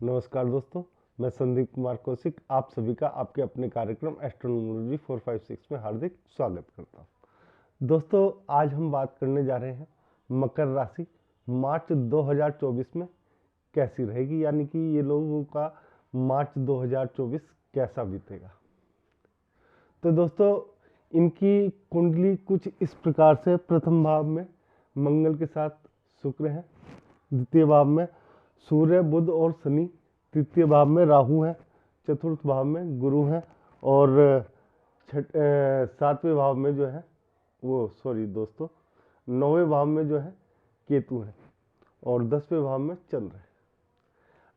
नमस्कार दोस्तों, मैं संदीप कुमार कौशिक आप सभी का आपके अपने कार्यक्रम एस्ट्रोनॉमोलॉजी 456 में हार्दिक स्वागत करता हूं। दोस्तों, आज हम बात करने जा रहे हैं मकर राशि मार्च 2024 में कैसी रहेगी, यानी कि ये लोगों का मार्च 2024 कैसा बीतेगा। तो दोस्तों, इनकी कुंडली कुछ इस प्रकार से प्रथम भाव में मंगल के साथ शुक्र है, द्वितीय भाव में सूर्य बुध और शनि, तृतीय भाव में राहु है, चतुर्थ भाव में गुरु है और सातवें भाव में जो है दोस्तों 9वें भाव में जो है केतु है और 10वें भाव में चंद्र है।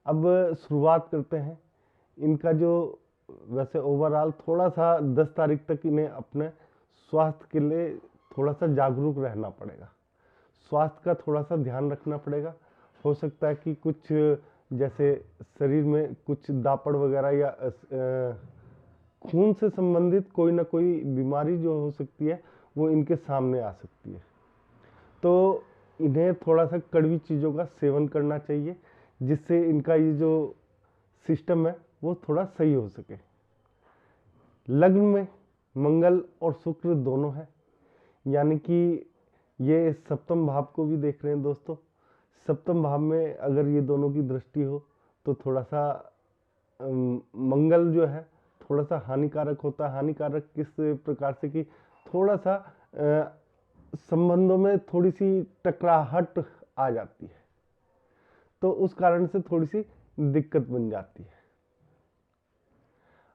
अब शुरुआत करते हैं इनका जो वैसे ओवरऑल थोड़ा सा 10 तारीख तक इन्हें अपने स्वास्थ्य के लिए थोड़ा सा जागरूक रहना पड़ेगा, स्वास्थ्य का थोड़ा सा ध्यान रखना पड़ेगा। हो सकता है कि कुछ जैसे शरीर में कुछ दापड़ वगैरह या खून से संबंधित कोई ना कोई बीमारी जो हो सकती है वो इनके सामने आ सकती है, तो इन्हें थोड़ा सा कड़वी चीज़ों का सेवन करना चाहिए जिससे इनका ये जो सिस्टम है वो थोड़ा सही हो सके। लग्न में मंगल और शुक्र दोनों है, यानी कि ये सप्तम भाव को भी देख रहे हैं दोस्तों। सप्तम भाव में अगर ये दोनों की दृष्टि हो तो थोड़ा सा मंगल जो है थोड़ा सा हानिकारक होता है। हानिकारक किस प्रकार से कि थोड़ा सा संबंधों में थोड़ी सी टकराहट आ जाती है, तो उस कारण से थोड़ी सी दिक्कत बन जाती है।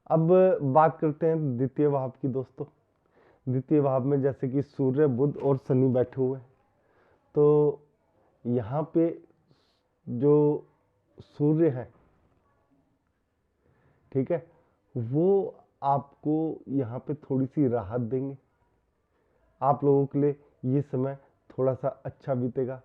अब बात करते हैं द्वितीय भाव की दोस्तों। द्वितीय भाव में जैसे कि सूर्य बुध और शनि बैठे हुए, तो यहाँ पे जो सूर्य है, ठीक है, वो आपको यहाँ पे थोड़ी सी राहत देंगे। आप लोगों के लिए ये समय थोड़ा सा अच्छा बीतेगा।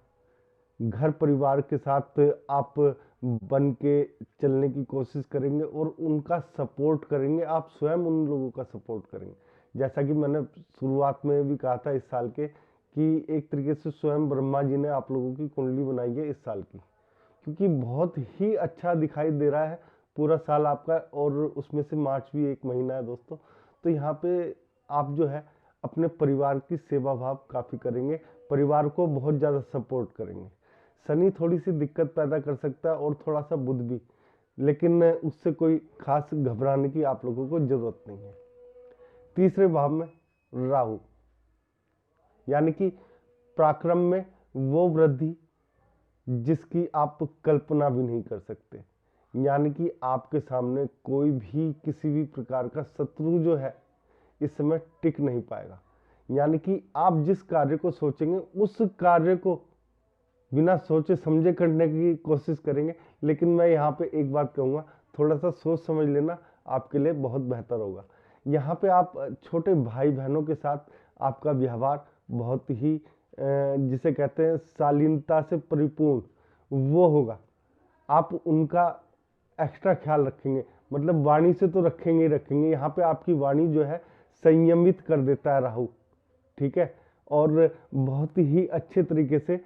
घर परिवार के साथ आप बन के चलने की कोशिश करेंगे और उनका सपोर्ट करेंगे, आप स्वयं उन लोगों का सपोर्ट करेंगे। जैसा कि मैंने शुरुआत में भी कहा था इस साल के कि एक तरीके से स्वयं ब्रह्मा जी ने आप लोगों की कुंडली बनाई है इस साल की, क्योंकि बहुत ही अच्छा दिखाई दे रहा है पूरा साल आपका, और उसमें से मार्च भी एक महीना है दोस्तों। तो यहाँ पे आप जो है अपने परिवार की सेवा भाव काफ़ी करेंगे, परिवार को बहुत ज़्यादा सपोर्ट करेंगे। शनि थोड़ी सी दिक्कत पैदा कर सकता है और थोड़ा सा बुध भी, लेकिन उससे कोई खास घबराने की आप लोगों को जरूरत नहीं है। तीसरे भाव में राहु, यानी कि पराक्रम में वो वृद्धि जिसकी आप कल्पना भी नहीं कर सकते, यानी कि आपके सामने कोई भी किसी भी प्रकार का शत्रु जो है इस समय टिक नहीं पाएगा। यानी कि आप जिस कार्य को सोचेंगे उस कार्य को बिना सोचे समझे करने की कोशिश करेंगे। लेकिन मैं यहाँ पे एक बात कहूँगा, थोड़ा सा सोच समझ लेना आपके लिए बहुत बेहतर होगा। यहाँ पे आप छोटे भाई बहनों के साथ आपका व्यवहार बहुत ही जिसे कहते हैं शालीनता से परिपूर्ण वो होगा। आप उनका एक्स्ट्रा ख्याल रखेंगे, मतलब वाणी से तो रखेंगे ही रखेंगे। यहाँ पे आपकी वाणी जो है संयमित कर देता है राहु, ठीक है, और बहुत ही अच्छे तरीके से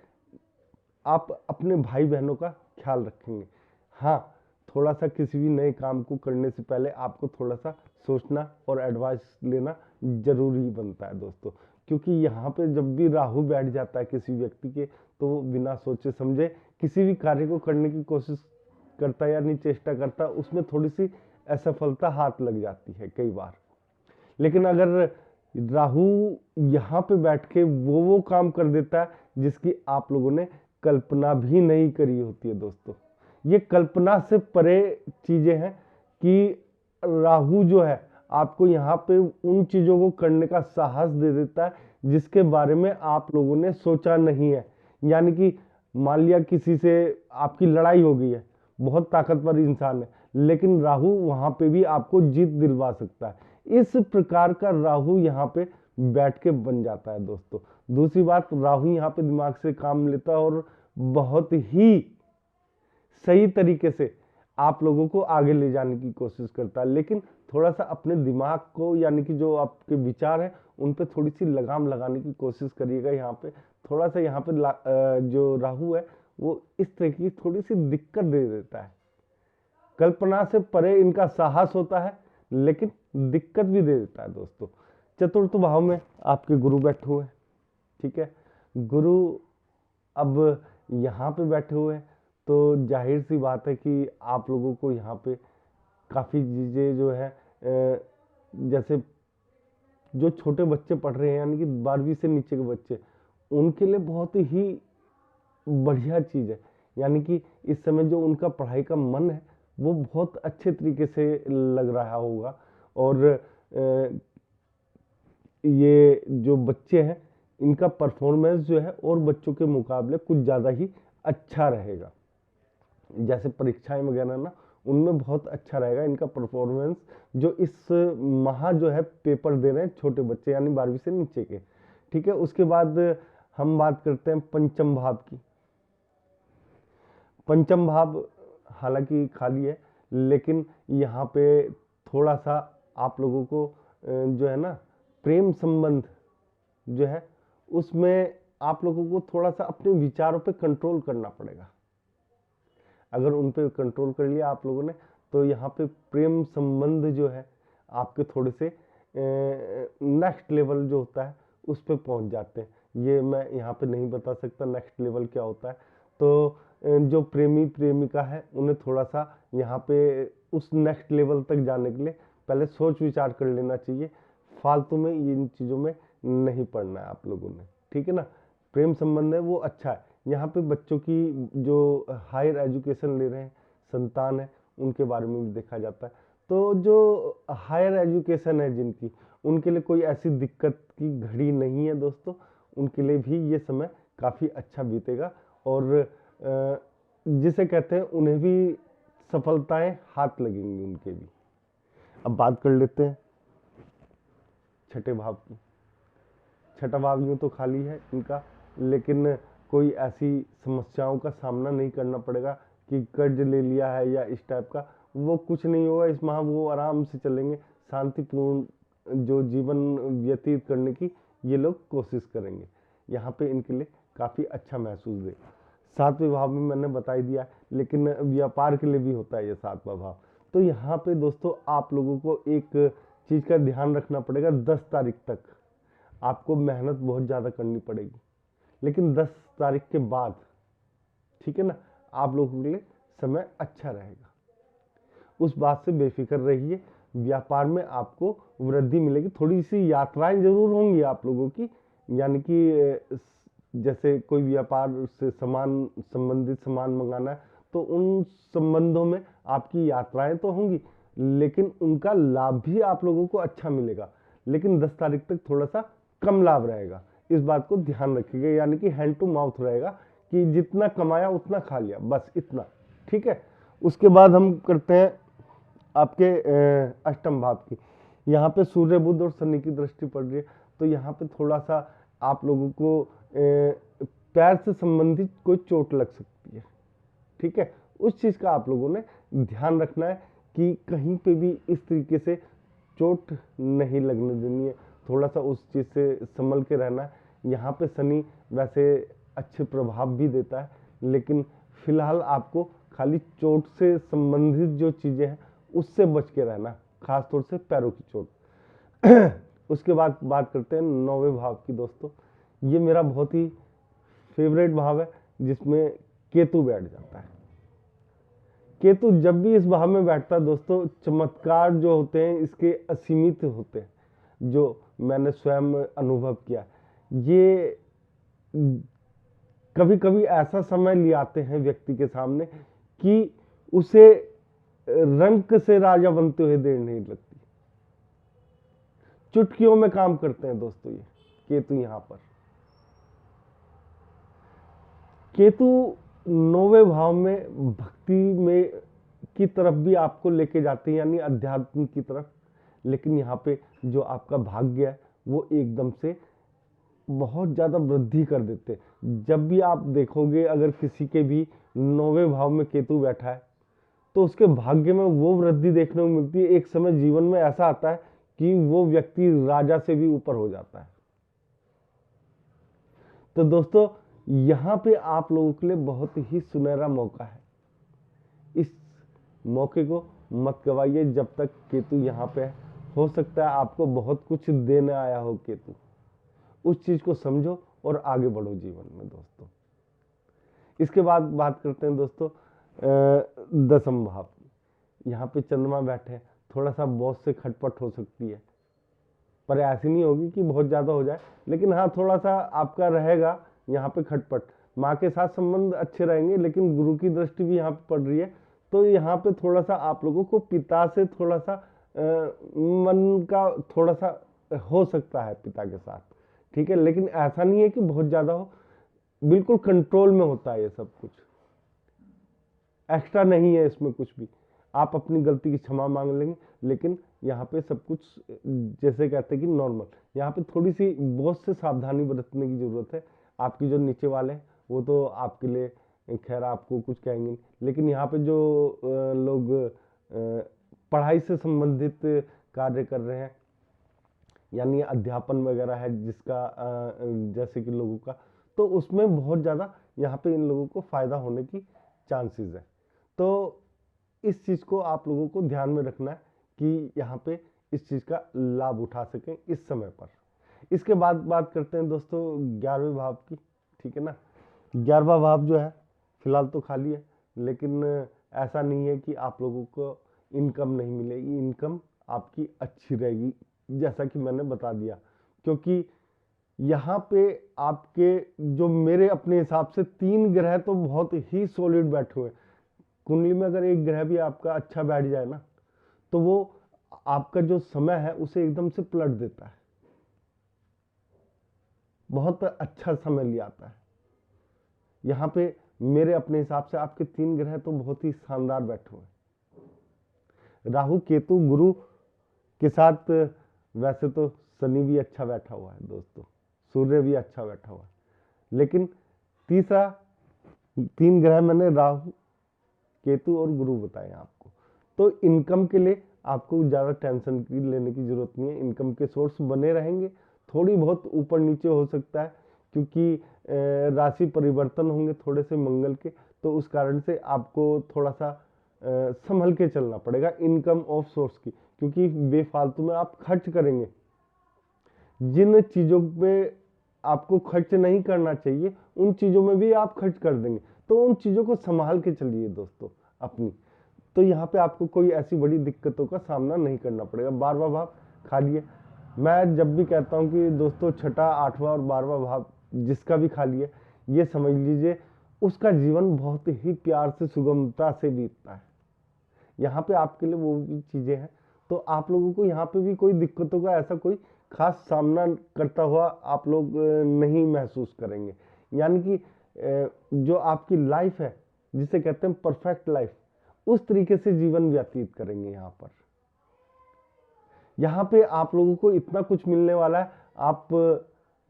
आप अपने भाई बहनों का ख्याल रखेंगे। हाँ, थोड़ा सा किसी भी नए काम को करने से पहले आपको थोड़ा सा सोचना और एडवाइस लेना जरूरी बनता है दोस्तों, क्योंकि यहाँ पे जब भी राहु बैठ जाता है किसी व्यक्ति के, तो वो बिना सोचे समझे किसी भी कार्य को करने की कोशिश करता है यानी चेष्टा करता है, उसमें थोड़ी सी असफलता हाथ लग जाती है कई बार। लेकिन अगर राहु यहाँ पे बैठ के वो काम कर देता है जिसकी आप लोगों ने कल्पना भी नहीं करी होती है दोस्तों। ये कल्पना से परे चीजें हैं कि राहु जो है आपको यहाँ पे उन चीजों को करने का साहस दे देता है जिसके बारे में आप लोगों ने सोचा नहीं है। यानी कि मान लिया किसी से आपकी लड़ाई हो गई है, बहुत ताकतवर इंसान है, लेकिन राहु वहां पे भी आपको जीत दिलवा सकता है। इस प्रकार का राहु यहाँ पे बैठ के बन जाता है दोस्तों। दूसरी बात, राहु यहाँ पे दिमाग से काम लेता है और बहुत ही सही तरीके से आप लोगों को आगे ले जाने की कोशिश करता है। लेकिन थोड़ा सा अपने दिमाग को, यानी कि जो आपके विचार है उन पे थोड़ी सी लगाम लगाने की कोशिश करिएगा। यहाँ पे थोड़ा सा यहाँ पे जो राहु है वो इस तरह की थोड़ी सी दिक्कत दे देता है। कल्पना से परे इनका साहस होता है, लेकिन दिक्कत भी दे देता है दोस्तों। चतुर्थ भाव में आपके गुरु बैठे हुए हैं, ठीक है। गुरु अब यहाँ पे बैठे हुए हैं, तो जाहिर सी बात है कि आप लोगों को यहाँ पे काफ़ी चीज़ें जो है जैसे जो छोटे बच्चे पढ़ रहे हैं, यानी कि 12वीं से नीचे के बच्चे, उनके लिए बहुत ही बढ़िया चीज़ है। यानी कि इस समय जो उनका पढ़ाई का मन है वो बहुत अच्छे तरीके से लग रहा होगा, और ये जो बच्चे हैं इनका परफॉर्मेंस जो है और बच्चों के मुकाबले कुछ ज़्यादा ही अच्छा रहेगा। जैसे परीक्षाएं वगैरह ना, उनमें बहुत अच्छा रहेगा इनका परफॉर्मेंस, जो इस माह जो है पेपर दे रहे हैं छोटे बच्चे, यानी 12वीं से नीचे के, ठीक है। उसके बाद हम बात करते हैं पंचम भाव की। पंचम भाव हालांकि खाली है, लेकिन यहाँ पे थोड़ा सा आप लोगों को जो है ना प्रेम संबंध जो है उसमें आप लोगों को थोड़ा सा अपने विचारों पे कंट्रोल करना पड़ेगा। अगर उन पे कंट्रोल कर लिया आप लोगों ने, तो यहाँ पे प्रेम संबंध जो है आपके थोड़े से नेक्स्ट लेवल जो होता है उस पे पहुँच जाते हैं। ये मैं यहाँ पे नहीं बता सकता नेक्स्ट लेवल क्या होता है। तो जो प्रेमी प्रेमिका है उन्हें थोड़ा सा यहाँ पे उस नेक्स्ट लेवल तक जाने के लिए पहले सोच विचार कर लेना चाहिए। फालतू में इन चीज़ों में नहीं पड़ना है आप लोगों ने, ठीक है ना। प्रेम संबंध है वो अच्छा है। यहाँ पे बच्चों की जो हायर एजुकेशन ले रहे हैं संतान है, उनके बारे में भी देखा जाता है। तो जो हायर एजुकेशन है जिनकी, उनके लिए कोई ऐसी दिक्कत की घड़ी नहीं है दोस्तों, उनके लिए भी ये समय काफ़ी अच्छा बीतेगा, और जिसे कहते हैं उन्हें भी सफलताएं हाथ लगेंगी उनके भी। अब बात कर लेते हैं छठे भाव की। छठा भाव यूँ तो खाली है इनका, लेकिन कोई ऐसी समस्याओं का सामना नहीं करना पड़ेगा कि कर्ज ले लिया है या इस टाइप का, वो कुछ नहीं होगा इस माह। वो आराम से चलेंगे, शांतिपूर्ण जो जीवन व्यतीत करने की ये लोग कोशिश करेंगे। यहाँ पे इनके लिए काफ़ी अच्छा महसूस दे। सातवें भाव में मैंने बता ही दिया, लेकिन व्यापार के लिए भी होता है ये सातवां भाव। तो यहाँ पे दोस्तों आप लोगों को एक चीज़ का ध्यान रखना पड़ेगा, 10 तारीख तक आपको मेहनत बहुत ज़्यादा करनी पड़ेगी, लेकिन 10 तारीख के बाद, ठीक है ना, आप लोगों के लिए समय अच्छा रहेगा। उस बात से बेफिक्र रहिए। व्यापार में आपको वृद्धि मिलेगी। थोड़ी सी यात्राएं जरूर होंगी आप लोगों की, यानी कि जैसे कोई व्यापार से सामान संबंधित सामान मंगाना है तो उन संबंधों में आपकी यात्राएं तो होंगी, लेकिन उनका लाभ भी आप लोगों को अच्छा मिलेगा। लेकिन 10 तारीख तक थोड़ा सा कम लाभ रहेगा, इस बात को ध्यान रखिएगा। यानी कि हैंड टू माउथ रहेगा कि जितना कमाया उतना खा लिया, बस इतना, ठीक है। उसके बाद हम करते हैं आपके अष्टम भाव की। यहाँ पे सूर्य बुध और शनि की दृष्टि पड़ रही है, तो यहाँ पे थोड़ा सा आप लोगों को पैर से संबंधित कोई चोट लग सकती है, ठीक है। उस चीज़ का आप लोगों ने ध्यान रखना है कि कहीं पे भी इस तरीके से चोट नहीं लगने देनी है। थोड़ा सा उस चीज़ से संभल के रहना है। यहाँ पे शनि वैसे अच्छे प्रभाव भी देता है, लेकिन फिलहाल आपको खाली चोट से संबंधित जो चीज़ें हैं उससे बच के रहना, खासतौर से पैरों की चोट। उसके बाद बात करते हैं 9वें भाव की दोस्तों। ये मेरा बहुत ही फेवरेट भाव है, जिसमें केतु बैठ जाता है। केतु जब भी इस भाव में बैठता है दोस्तों, चमत्कार जो होते हैं इसके असीमित होते हैं, जो मैंने स्वयं अनुभव किया। ये कभी कभी ऐसा समय ले आते हैं व्यक्ति के सामने कि उसे रंक से राजा बनते हुए देर नहीं लगती। चुटकियों में काम करते हैं दोस्तों ये केतु। यहाँ पर केतु 9वें भाव में भक्ति में की तरफ भी आपको लेके जाते हैं, यानी अध्यात्म की तरफ। लेकिन यहाँ पे जो आपका भाग्य है वो एकदम से बहुत ज़्यादा वृद्धि कर देते हैं। जब भी आप देखोगे अगर किसी के भी 9वें भाव में केतु बैठा है तो उसके भाग्य में वो वृद्धि देखने को मिलती है। एक समय जीवन में ऐसा आता है कि वो व्यक्ति राजा से भी ऊपर हो जाता है। तो दोस्तों यहाँ पे आप लोगों के लिए बहुत ही सुनहरा मौका है। इस मौके को मत गवाइए जब तक केतु यहाँ पे है। हो सकता है आपको बहुत कुछ देने आया हो केतु, उस चीज को समझो और आगे बढ़ो जीवन में दोस्तों। इसके बाद बात करते हैं दोस्तों दसम भाव। यहाँ पे चंद्रमा बैठे हैं, थोड़ा सा बॉस से खटपट हो सकती है, पर ऐसी नहीं होगी कि बहुत ज्यादा हो जाए, लेकिन हाँ थोड़ा सा आपका रहेगा यहाँ पे खटपट। माँ के साथ संबंध अच्छे रहेंगे, लेकिन गुरु की दृष्टि भी यहाँ पे पड़ रही है, तो यहाँ पे थोड़ा सा आप लोगों को पिता से थोड़ा सा मन का थोड़ा सा हो सकता है पिता के साथ, ठीक है, लेकिन ऐसा नहीं है कि बहुत ज्यादा हो, बिल्कुल कंट्रोल में होता है ये सब कुछ, एक्स्ट्रा नहीं है इसमें कुछ भी। आप अपनी गलती की क्षमा मांग लेंगे, लेकिन यहाँ पे सब कुछ जैसे कहते हैं कि नॉर्मल। यहाँ पे थोड़ी सी बहुत से सावधानी बरतने की जरूरत है। आपकी जो नीचे वाले हैं वो तो आपके लिए खैर आपको कुछ कहेंगे नहीं, लेकिन यहाँ पे जो लोग पढ़ाई से संबंधित कार्य कर रहे हैं, यानी अध्यापन वगैरह है जिसका जैसे कि लोगों का, तो उसमें बहुत ज़्यादा यहाँ पे इन लोगों को फायदा होने की चांसेस है। तो इस चीज़ को आप लोगों को ध्यान में रखना है कि यहाँ पे इस चीज़ का लाभ उठा सकें इस समय पर। इसके बाद बात करते हैं दोस्तों 11वें भाव की, ठीक है ना। 11वां भाव जो है फिलहाल तो खाली है, लेकिन ऐसा नहीं है कि आप लोगों को इनकम नहीं मिलेगी, इनकम आपकी अच्छी रहेगी जैसा कि मैंने बता दिया, क्योंकि यहाँ पे आपके जो मेरे अपने हिसाब से 3 ग्रह तो बहुत ही सॉलिड बैठे हुए हैं। कुंडली में अगर एक ग्रह भी आपका अच्छा बैठ जाए ना, तो वो आपका जो समय है उसे एकदम से पलट देता है, बहुत अच्छा समय ले आता है। यहाँ पे मेरे अपने हिसाब से आपके 3 ग्रह तो बहुत ही शानदार बैठे हुए हैं। राहु केतु गुरु के साथ वैसे तो शनि भी अच्छा बैठा हुआ है दोस्तों, सूर्य भी अच्छा बैठा हुआ है, लेकिन तीसरा 3 ग्रह मैंने राहु केतु और गुरु बताए आपको। तो इनकम के लिए आपको ज़्यादा टेंशन की लेने की जरूरत नहीं है, इनकम के सोर्स बने रहेंगे, थोड़ी बहुत ऊपर नीचे हो सकता है क्योंकि राशि परिवर्तन होंगे थोड़े से मंगल के, तो उस कारण से आपको थोड़ा सा संभल के चलना पड़ेगा इनकम ऑफ सोर्स की, क्योंकि बेफालतू में आप खर्च करेंगे। जिन चीज़ों पे आपको खर्च नहीं करना चाहिए उन चीज़ों में भी आप खर्च कर देंगे, तो उन चीज़ों को संभाल के चलिए दोस्तों अपनी, तो यहाँ पे आपको कोई ऐसी बड़ी दिक्कतों का सामना नहीं करना पड़ेगा। 12वां भाव खाली है। मैं जब भी कहता हूँ कि दोस्तों 6ठा 8वां और 12वां भाव जिसका भी खाली है, ये समझ लीजिए उसका जीवन बहुत ही प्यार से सुगमता से बीतता है। यहाँ पे आपके लिए वो भी चीज़ें हैं, तो आप लोगों को यहाँ पे भी कोई दिक्कतों का ऐसा कोई खास सामना करता हुआ आप लोग नहीं महसूस करेंगे। यानी कि जो आपकी लाइफ है जिसे कहते हैं परफेक्ट लाइफ, उस तरीके से जीवन व्यतीत करेंगे। यहाँ पे आप लोगों को इतना कुछ मिलने वाला है, आप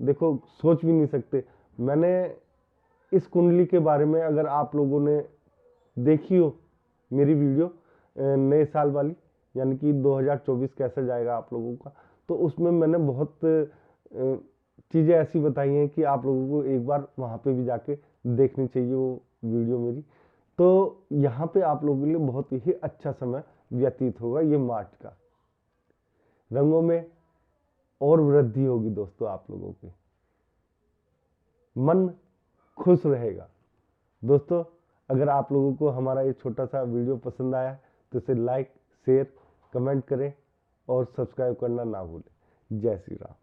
देखो सोच भी नहीं सकते। मैंने इस कुंडली के बारे में, अगर आप लोगों ने देखी हो मेरी वीडियो नए साल वाली, यानी कि 2024 कैसा जाएगा आप लोगों का, तो उसमें मैंने बहुत चीज़ें ऐसी बताई हैं कि आप लोगों को एक बार वहाँ पे भी जाके देखनी चाहिए वो वीडियो मेरी। तो यहाँ पे आप लोगों के लिए बहुत ही अच्छा समय व्यतीत होगा ये मार्च का। रंगों में और वृद्धि होगी दोस्तों, आप लोगों के मन खुश रहेगा। दोस्तों अगर आप लोगों को हमारा ये छोटा सा वीडियो पसंद आया तो इसे लाइक शेयर कमेंट करें और सब्सक्राइब करना ना भूलें। जय श्री राम।